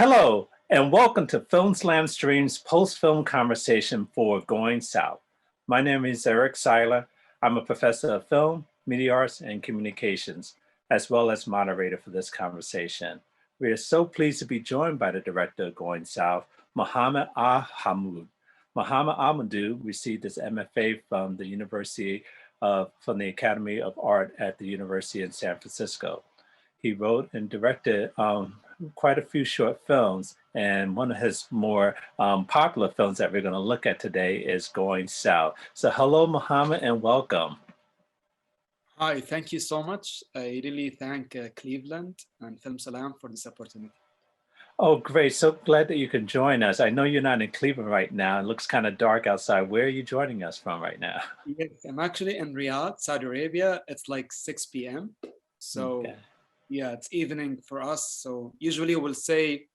Hello, and welcome to Film Slam Stream's post-film conversation for Goin South. My name is Eric Siler. I'm a professor of film, media arts, and communications, as well as moderator for this conversation. We are so pleased to be joined by the director of Goin South, Mohammed Alhamoud. Mohammed Alhamoud received his MFA from from the Academy of Art at the University in San Francisco. He wrote and directed quite a few short films, and one of his more popular films that we're going to look at today is Goin South. So hello, Mohammed, and welcome. Hi, thank you so much. I really thank Cleveland and Film Salam for this opportunity. Oh, great. So glad that you can join us. I know you're not in Cleveland right now. It looks kind of dark outside. Where are you joining us from right now? Yes, I'm actually in Riyadh, Saudi Arabia. It's like 6 p.m. So okay. Yeah, it's evening for us. So usually we'll say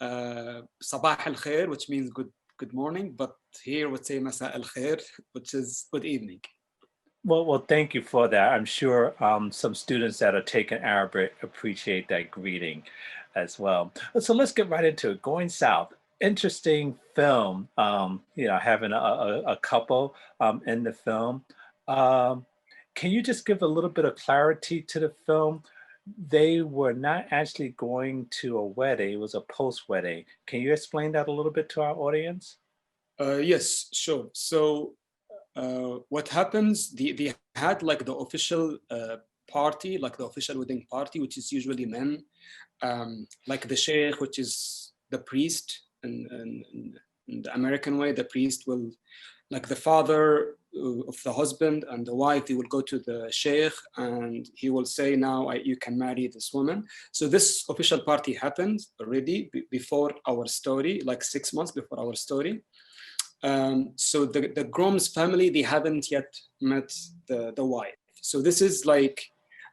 Sabah al khair, which means good morning. But here we'll say Masa al khair, which is good evening. Well, thank you for that. I'm sure some students that are taking Arabic appreciate that greeting as well. So let's get right into it. Goin South, interesting film. Having a couple in the film. Can you just give a little bit of clarity to the film? They were not actually going to a wedding. It was a post-wedding. Can you explain that a little bit to our audience? Yes, sure. So what happens, they had like the official party, like the official wedding party, which is usually men, like the sheikh, which is the priest. In the American way, the priest will, like the father of the husband and the wife, they will go to the sheikh and he will say, now you can marry this woman. So this official party happened already before our story, like 6 months before our story. So the groom's family, they haven't yet met the wife. So this is like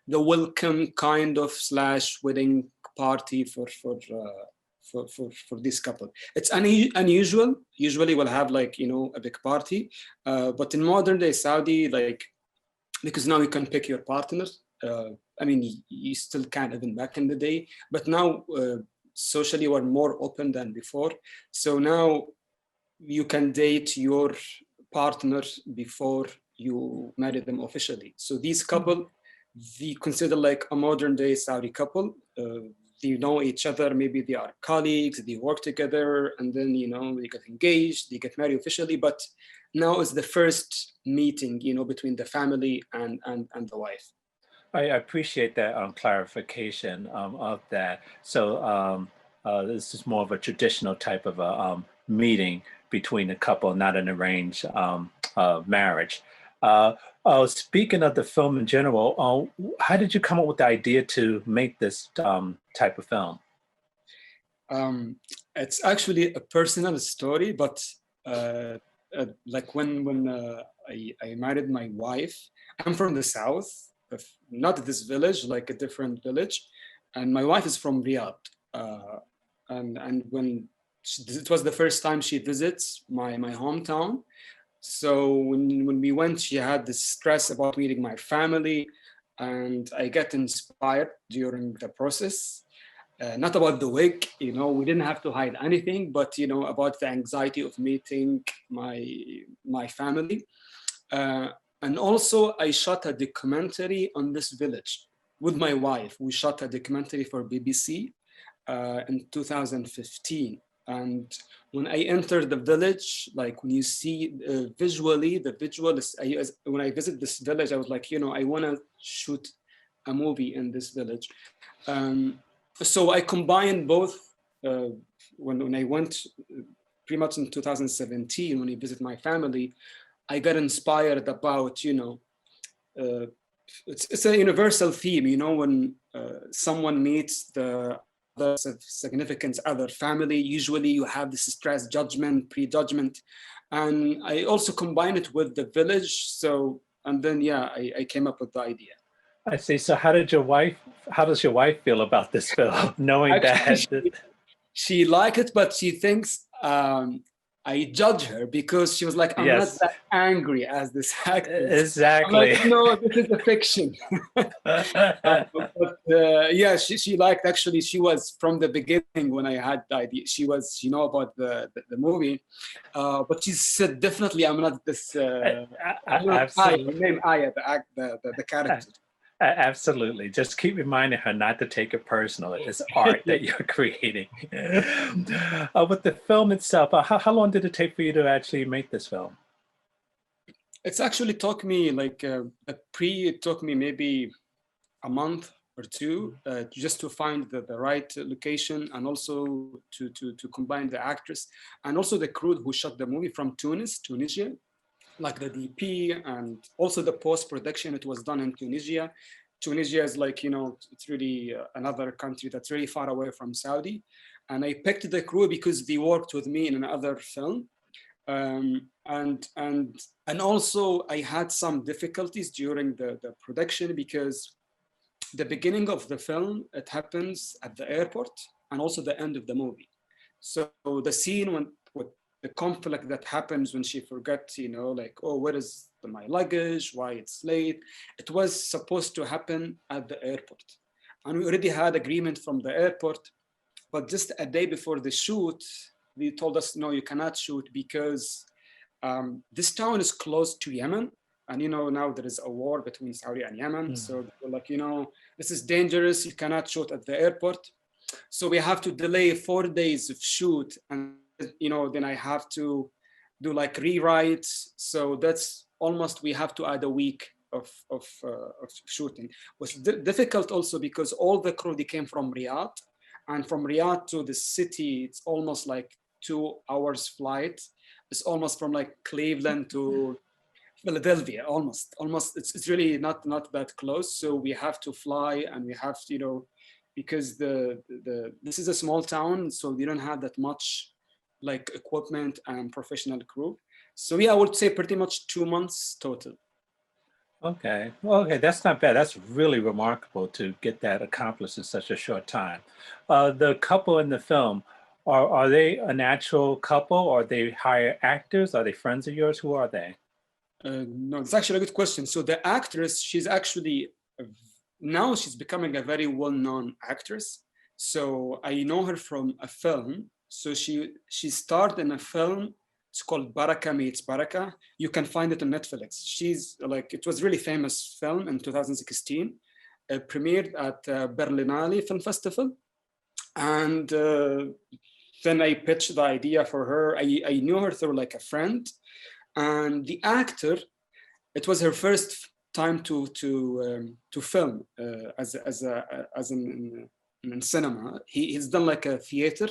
the welcome kind of / wedding party for this couple. It's unusual. Usually we'll have like, a big party. But in modern day Saudi, like, because now you can pick your partner. I mean, you still can even back in the day, but now socially we're more open than before. So now you can date your partner before you marry them officially. So these couple, they consider like a modern day Saudi couple. They know each other, maybe they are colleagues, they work together, and then, they get engaged, they get married officially. But now is the first meeting, between the family and the wife. I appreciate that clarification of that. So this is more of a traditional type of a meeting between a couple, not an arranged marriage. Speaking of the film in general, how did you come up with the idea to make this type of film? It's actually a personal story, but like when I married my wife, I'm from the south, not this village, like a different village, and my wife is from Riyadh, and when it was the first time she visits my hometown. So when we went, she had this stress about meeting my family, and I get inspired during the process. Not about the wig, we didn't have to hide anything, but about the anxiety of meeting my family. And also I shot a documentary on this village with my wife. We shot a documentary for BBC in 2015. And when I entered the village, like when you see visually, the visual is, when I visit this village, I was like, I want to shoot a movie in this village. So I combined both. When I went pretty much in 2017, when I visit my family, I got inspired about, it's a universal theme, when someone meets the significant other family, usually you have this stress, judgment, prejudgment, and I also combine it with the village. So, and then I came up with the idea. I see. So how does your wife feel about this film, knowing Actually, that? She liked it, but she thinks I judge her because she was like, I'm not Yes, that angry as this actress. I'm exactly. like, no, this is a fiction. Yeah, she liked, actually, she was from the beginning when I had the idea. She was, about the movie. But she said, definitely, I'm not this, I'm not I, her Absolutely. name Aya, the character. Absolutely. Just keep reminding her not to take it personal. It's art Yeah. that you're creating. With the film itself, how long did it take for you to actually make this film? It's actually took me like it took me maybe a month or two just to find the right location, and also to combine the actress and also the crew who shot the movie from Tunisia, like the DP, and also the post-production. It was done in Tunisia. Tunisia is like, it's really another country that's really far away from Saudi. And I picked the crew because they worked with me in another film. And also I had some difficulties during the production because the beginning of the film, it happens at the airport, and also the end of the movie. So the scene when with the conflict that happens when she forgets, like, oh, where is my luggage? Why it's late? It was supposed to happen at the airport. And we already had agreement from the airport, but just a day before the shoot, they told us, no, you cannot shoot because this town is close to Yemen. And now there is a war between Saudi and Yemen. Mm. So they're like, this is dangerous. You cannot shoot at the airport. So we have to delay 4 days of shoot. And, then I have to do like rewrites. So that's almost, we have to add a week of shooting. It was difficult also because all the crew, they came from Riyadh. And from Riyadh to the city, it's almost like 2 hours flight. It's almost from like Cleveland to Philadelphia, almost. It's really not that close. So we have to fly, and we have to, because this is a small town, so we don't have that much like equipment and professional crew. So yeah, I would say pretty much 2 months total. Okay. Well, okay, that's not bad. That's really remarkable to get that accomplished in such a short time. The couple in the film, are they an actual couple? Or are they hired actors? Are they friends of yours? Who are they? No, it's actually a good question. So the actress, she's actually now she's becoming a very well-known actress. So I know her from a film. So she starred in a film. It's called Baraka Meets Baraka. You can find it on Netflix. She's like, it was really famous film in 2016. Premiered at Berlinale Film Festival. And then I pitched the idea for her. I knew her through like a friend. And the actor, it was her first time to film in cinema. He's done like a theater.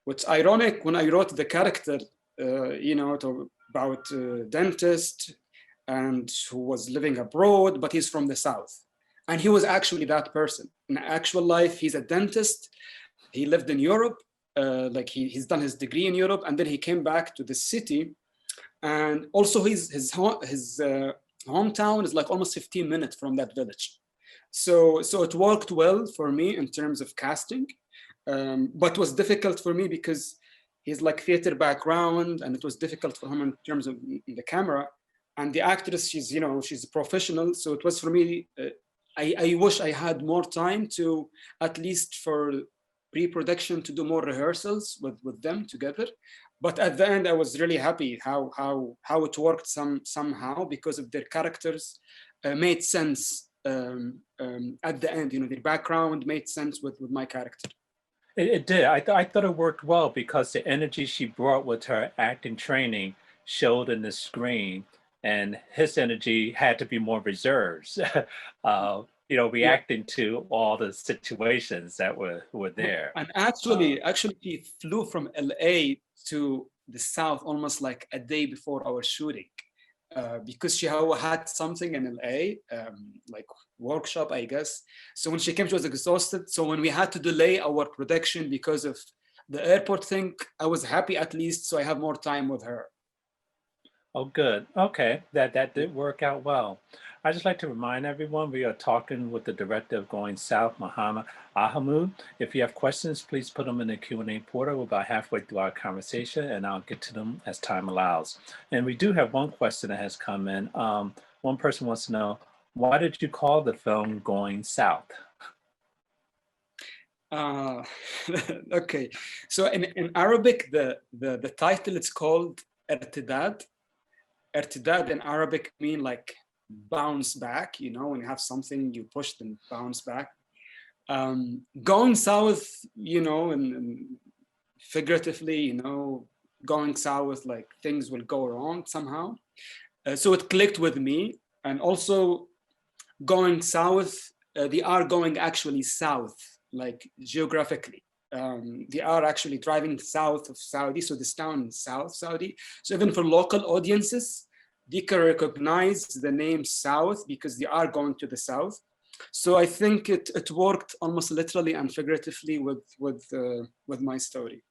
What's ironic, when I wrote the character, about a dentist and who was living abroad, but he's from the South. And he was actually that person. In actual life, he's a dentist. He lived in Europe. Like he's done his degree in Europe, and then he came back to the city. And also his hometown is like almost 15 minutes from that village. So it worked well for me in terms of casting, but it was difficult for me because he's like theater background, and it was difficult for him in terms of the camera. And the actress, she's a professional. So it was for me, I wish I had more time to, at least for pre-production, to do more rehearsals with them together. But at the end, I was really happy how it worked somehow, because of their characters made sense at the end. Their background made sense with my character. It did. I thought it worked well because the energy she brought with her acting training showed in the screen, and his energy had to be more reserved, Yeah. reacting to all the situations that were there. And actually, he flew from LA to the South almost like a day before our shooting, because she had something in LA, like workshop, I guess. So when she came, she was exhausted. So when we had to delay our production because of the airport thing, I was happy at least, so I have more time with her. Oh, good. Okay, that did work out well. I'd just like to remind everyone we are talking with the director of Going South, Mohammed Alhamoud. If you have questions, please put them in the Q&A portal. We're about halfway through our conversation, and I'll get to them as time allows. And we do have one question that has come in. One person wants to know, why did you call the film Going South? Uh, okay, so in Arabic, the title is called Irtidad. Irtidad in Arabic mean like bounce back, you know, when you have something, you push them bounce back. Going south, you know, and figuratively, you know, going south, like things will go wrong somehow. So it clicked with me. And also going south, they are going actually south, like geographically. They are actually driving south of Saudi, so this town is South Saudi. So even for local audiences, they can recognize the name South because they are going to the south. So I think it worked almost literally and figuratively with my story.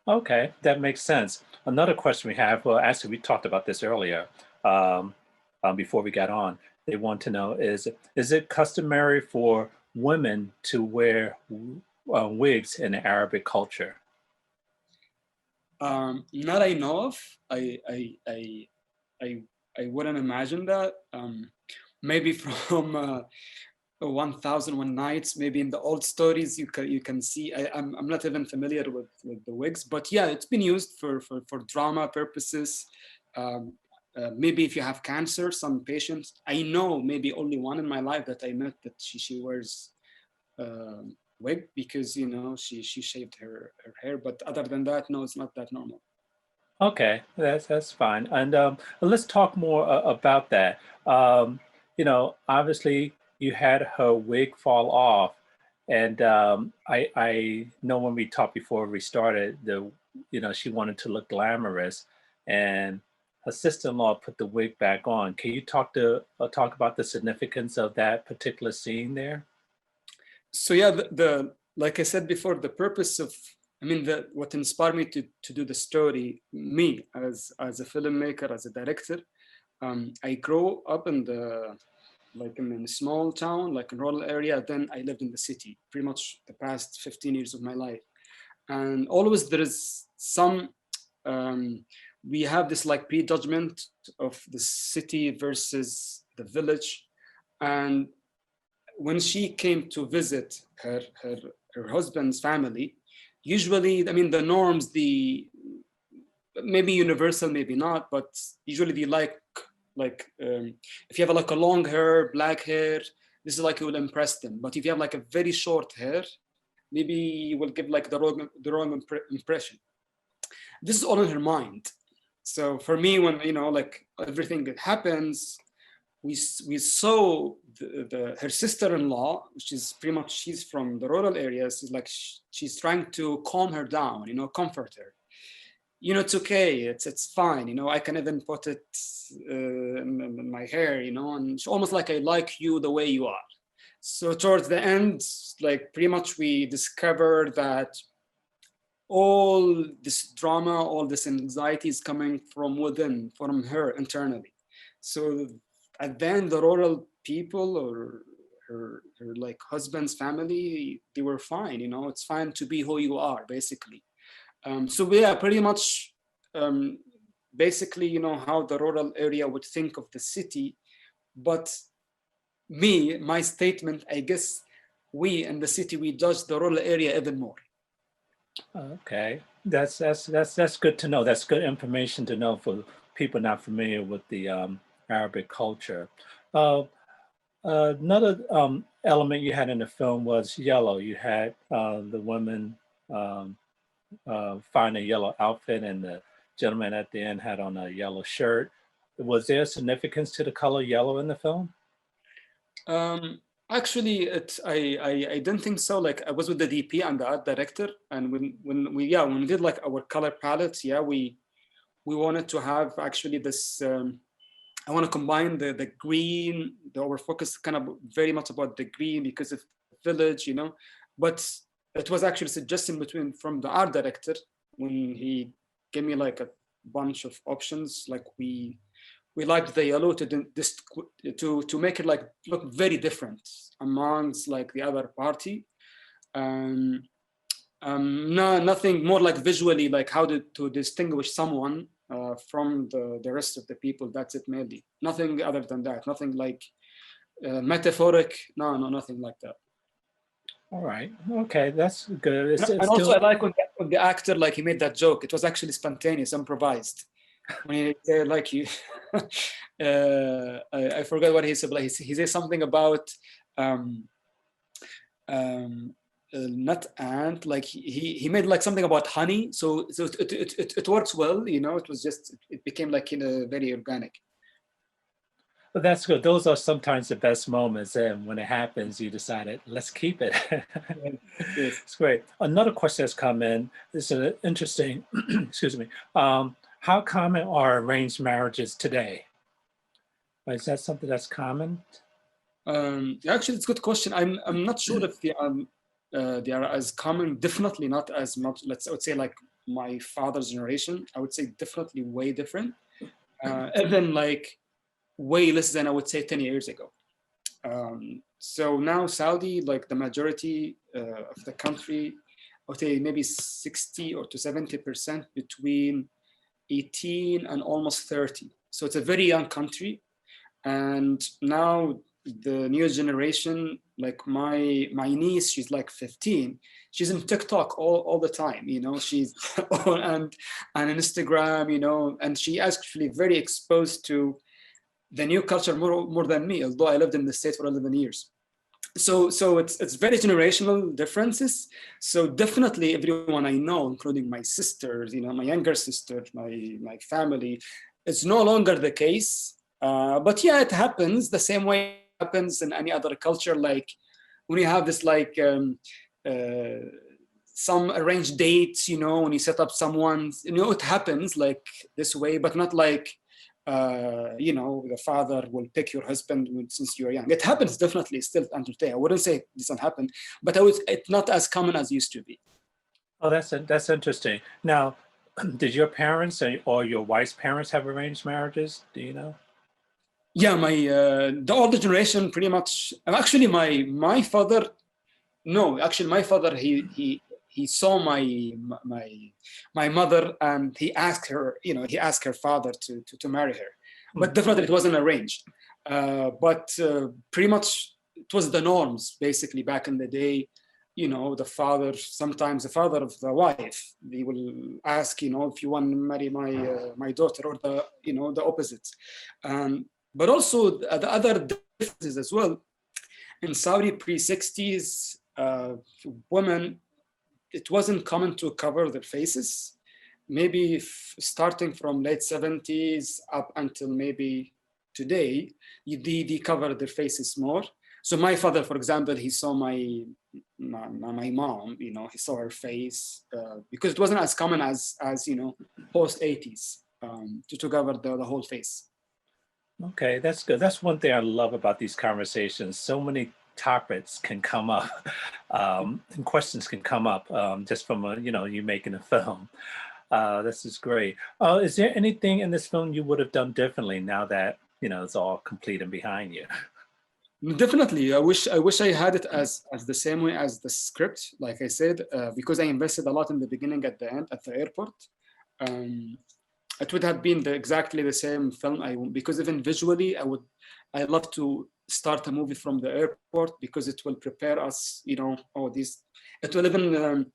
Okay, that makes sense. Another question we have, well, actually, we talked about this earlier before we got on. They want to know is it customary for women to wear wigs in the Arabic culture? Not I know of. I wouldn't imagine that. Maybe from 1001 Nights, maybe in the old stories you can see. I'm not even familiar with the wigs, but yeah, it's been used for drama purposes. Maybe if you have cancer, some patients. I know maybe only one in my life that I met that she wears wig because you know she shaved her hair, but other than that, no, it's not that normal. Okay, that's fine. And let's talk more about that. You know, obviously you had her wig fall off, and I know when we talked before we started, you know, she wanted to look glamorous, and her sister-in-law put the wig back on. Can you talk about the significance of that particular scene there? So yeah, the like I said before, the purpose of I mean, what inspired me to do the story, me as a filmmaker, as a director, I grew up in in a small town, like a rural area. Then I lived in the city, pretty much the past 15 years of my life. And always there is some, we have this like prejudgment of the city versus the village. And when she came to visit her husband's family, usually, I mean, the norms, the maybe universal, maybe not, but usually they if you have like a long hair, black hair, this is like it will impress them. But if you have like a very short hair, maybe you will give like the wrong impression. This is all in her mind. So for me, when you know like everything that happens, we saw her sister-in-law, which is pretty much she's from the rural areas. Is like she's trying to calm her down, you know, comfort her. You know, it's okay, it's fine. You know, I can even put it in my hair, you know, and it's almost like I like you the way you are. So towards the end, like pretty much we discovered that all this drama, all this anxiety is coming from within, from her internally. So at the end, the rural people or her like husband's family, they were fine. You know, it's fine to be who you are, basically. So yeah, pretty much, basically, you know, how the rural area would think of the city. But my statement, I guess, we in the city, we judge the rural area even more. Okay, that's good to know. That's good information to know for people not familiar with the Arabic culture. Uh, Another element you had in the film was yellow. You had the women find a yellow outfit, and the gentleman at the end had on a yellow shirt. Was there significance to the color yellow in the film? Actually, I didn't think so. Like I was with the DP and the art director, and when we did like our color palettes, yeah, we wanted to have actually this. I want to combine the green. Our focus kind of very much about the green because of the village, you know. But it was actually a suggestion from the art director when he gave me like a bunch of options. Like we liked the yellow to make it like look very different amongst like the other party. No, nothing more like visually, like how to distinguish someone from the rest of the people. That's it mainly. Nothing other than that. Nothing like metaphoric. No, nothing like that. All right. Okay, that's good. And also, I like when the actor, like, he made that joke. It was actually spontaneous, improvised. When he said, like, you, I forgot what he said. Like, he said something about not ant. Like he made like something about honey. So it works well. You know, it was just it became like in a very organic. But that's good. Those are sometimes the best moments, and when it happens, you decided, let's keep it. Yes. It's great. Another question has come in. This is an interesting, excuse me. How common are arranged marriages today? Is that something that's common? Actually, it's a good question. I'm not sure if they are as common. Definitely not as much. I would say like my father's generation. I would say definitely way different. Even like way less than I would say 10 years ago. So now Saudi, like the majority of the country, I would say maybe 60 or to 70% between 18 and almost 30. So it's a very young country. And now the new generation, like my niece, she's like 15. She's in TikTok all the time, you know, she's and Instagram, you know, and she actually very exposed to the new culture more than me, although I lived in the States for 11 years. So it's very generational differences. So definitely everyone I know, including my sisters, you know, my younger sister, my family, it's no longer the case. But yeah, it happens the same way it happens in any other culture. Like when you have this like some arranged dates, you know, when you set up someone's, you know, it happens like this way, but not like you know, the father will pick your husband since you're young. It happens definitely still until today. I wouldn't say it doesn't happen, but it's not as common as it used to be. Oh, that's interesting. Now, did your parents or your wife's parents have arranged marriages? Do you know? Yeah, my the older generation pretty much. Actually, my father. No, actually, my father he saw my mother and he asked her, you know, he asked her father to marry her, but definitely it wasn't arranged. But pretty much it was the norms basically back in the day. You know, sometimes the father of the wife, they will ask, you know, if you want to marry my daughter, or the, you know, the opposite. But also the other differences as well. In Saudi pre-60s, women, it wasn't common to cover their faces. Maybe starting from late 70s up until maybe today, they cover their faces more. So my father, for example, he saw my mom, you know, he saw her face because it wasn't as common as you know, post 80s to cover the whole face. Okay, that's good. That's one thing I love about these conversations. So many topics can come up, and questions can come up just from you know, you making a film. This is great. Is there anything in this film you would have done differently now that, you know, it's all complete and behind you? Definitely, I wish I had it as the same way as the script. Like I said, because I invested a lot in the beginning, at the end, at the airport. It would have been exactly the same film. Because even visually, I love to start a movie from the airport because it will prepare us. You know, it will even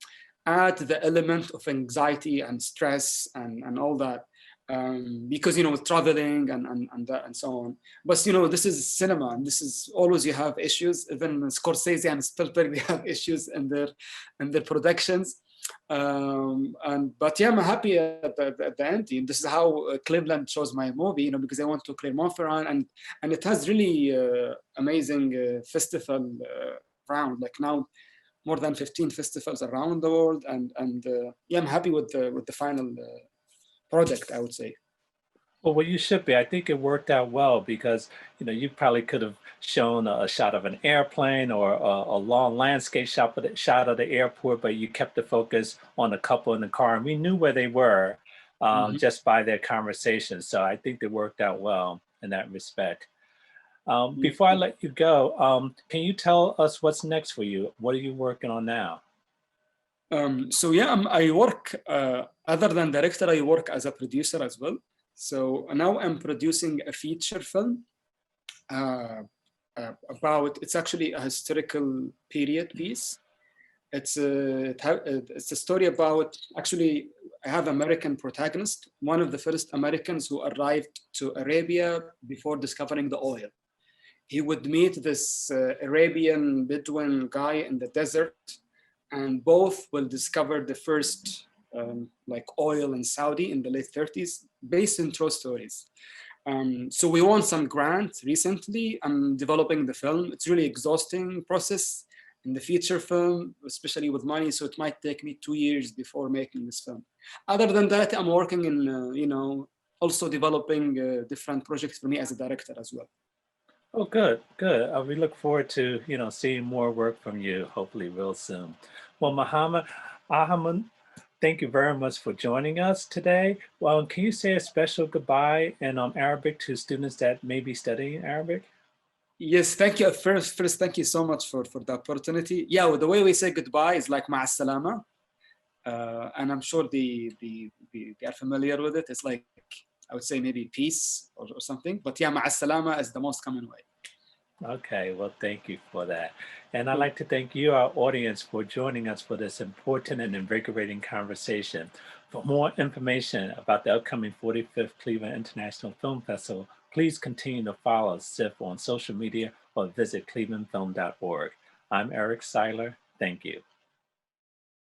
add the element of anxiety and stress and all that. Because, you know, with traveling and so on. But, you know, this is cinema, and this is always, you have issues. Even Scorsese and Spielberg, they have issues in their productions. But yeah, I'm happy at the end. This is how Cleveland chose my movie, you know, because I went to Clermont-Ferrand, and it has really amazing festival round. Like now, more than 15 festivals around the world, and yeah, I'm happy with the final product, I would say. Well, you should be. I think it worked out well because, you know, you probably could have shown a shot of an airplane or a long landscape shot of the airport, but you kept the focus on the couple in the car, and we knew where they were. Mhm. just by their conversation. So I think they worked out well in that respect. Before I let you go, can you tell us what's next for you? What are you working on now? So yeah, I work, other than director, I work as a producer as well. So now I'm producing a feature film uh, about, it's actually a historical period piece. It's a story about, actually, I have American protagonist, one of the first Americans who arrived to Arabia before discovering the oil. He would meet this Arabian Bedouin guy in the desert, and both will discover the first like oil in Saudi in the late 30s, based in true stories. So we won some grants recently. I'm developing the film. It's really exhausting process in the feature film, especially with money. So it might take me 2 years before making this film. Other than that, I'm working in, also developing different projects for me as a director as well. Oh, good, good. We look forward to, seeing more work from you, hopefully real soon. Well, Mohammed Alhamoud, thank you very much for joining us today. Well, can you say a special goodbye in Arabic to students that may be studying Arabic? Yes, thank you. First, thank you so much for the opportunity. Yeah, well, the way we say goodbye is like ma'a salama. And I'm sure they are familiar with it. It's like, I would say maybe peace or something. But yeah, ma'a salama is the most common way. Okay, well, thank you for that. And I'd Cool. like to thank you, our audience, for joining us for this important and invigorating conversation. For more information about the upcoming 45th Cleveland International Film Festival, please continue to follow CIFF on social media or visit clevelandfilm.org. I'm Eric Siler. Thank you.